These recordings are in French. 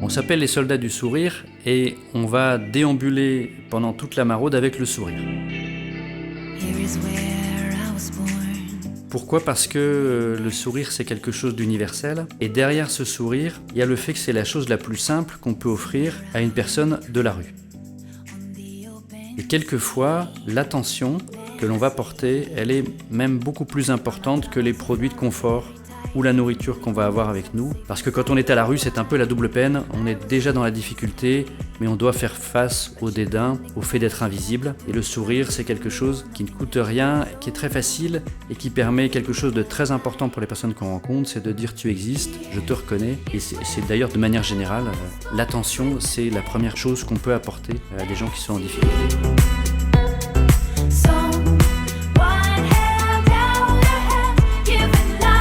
On s'appelle les soldats du sourire et on va déambuler pendant toute la maraude avec le sourire. Pourquoi ? Parce que le sourire, c'est quelque chose d'universel. Et derrière ce sourire, il y a le fait que c'est la chose la plus simple qu'on peut offrir à une personne de la rue. Et quelquefois, l'attention que l'on va porter, elle est même beaucoup plus importante que les produits de confort ou la nourriture qu'on va avoir avec nous. Parce que quand on est à la rue, c'est un peu la double peine. On est déjà dans la difficulté, mais on doit faire face au dédain, au fait d'être invisible. Et le sourire, c'est quelque chose qui ne coûte rien, qui est très facile et qui permet quelque chose de très important pour les personnes qu'on rencontre, c'est de dire tu existes, je te reconnais. Et c'est d'ailleurs de manière générale, l'attention, c'est la première chose qu'on peut apporter à des gens qui sont en difficulté.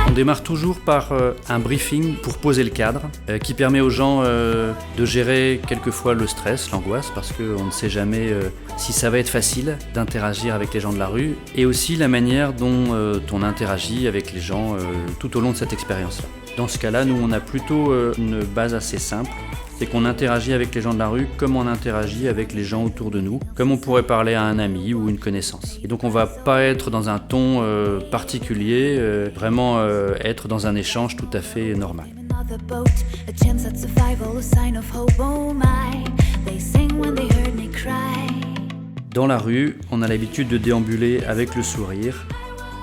On démarre toujours par un briefing pour poser le cadre qui permet aux gens de gérer quelquefois le stress, l'angoisse, parce qu'on ne sait jamais si ça va être facile d'interagir avec les gens de la rue, et aussi la manière dont on interagit avec les gens tout au long de cette expérience-là. Dans ce cas-là, nous, on a plutôt une base assez simple. C'est qu'on interagit avec les gens de la rue comme on interagit avec les gens autour de nous, comme on pourrait parler à un ami ou une connaissance. Et donc on va pas être dans un ton particulier, vraiment être dans un échange tout à fait normal. Dans la rue, on a l'habitude de déambuler avec le sourire,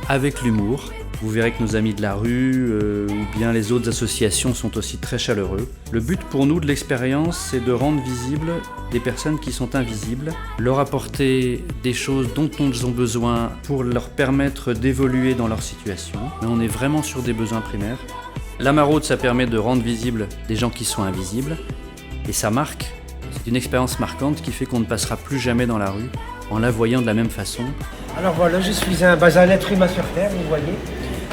avec l'humour. Vous verrez que nos amis de la rue ou bien les autres associations sont aussi très chaleureux. Le but pour nous de l'expérience, c'est de rendre visibles des personnes qui sont invisibles, leur apporter des choses dont ils ont besoin pour leur permettre d'évoluer dans leur situation. Mais on est vraiment sur des besoins primaires. La maraude, ça permet de rendre visibles des gens qui sont invisibles et ça marque. C'est une expérience marquante qui fait qu'on ne passera plus jamais dans la rue en la voyant de la même façon. Alors voilà, je suis un être humain sur Terre, vous voyez.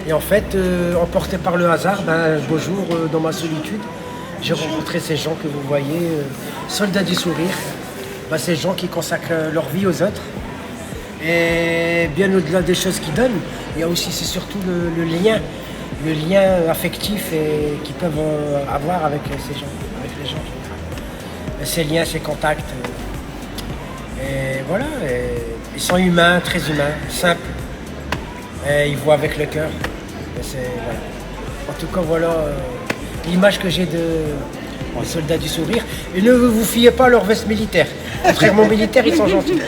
Et en fait, emporté par le hasard, un beau jour, dans ma solitude, j'ai rencontré ces gens que vous voyez, soldats du sourire. Ces gens qui consacrent leur vie aux autres. Et bien au-delà des choses qu'ils donnent, il y a aussi, c'est surtout le lien affectif qu'ils peuvent avoir avec ces gens, avec les gens. Ces liens, ces contacts. Et voilà, ils sont humains, très humains, simples. Et ils voient avec le cœur. Voilà. En tout cas, voilà l'image que j'ai des soldats du sourire. Et ne vous fiez pas à leur veste militaire. Contrairement aux militaires, ils sont gentils.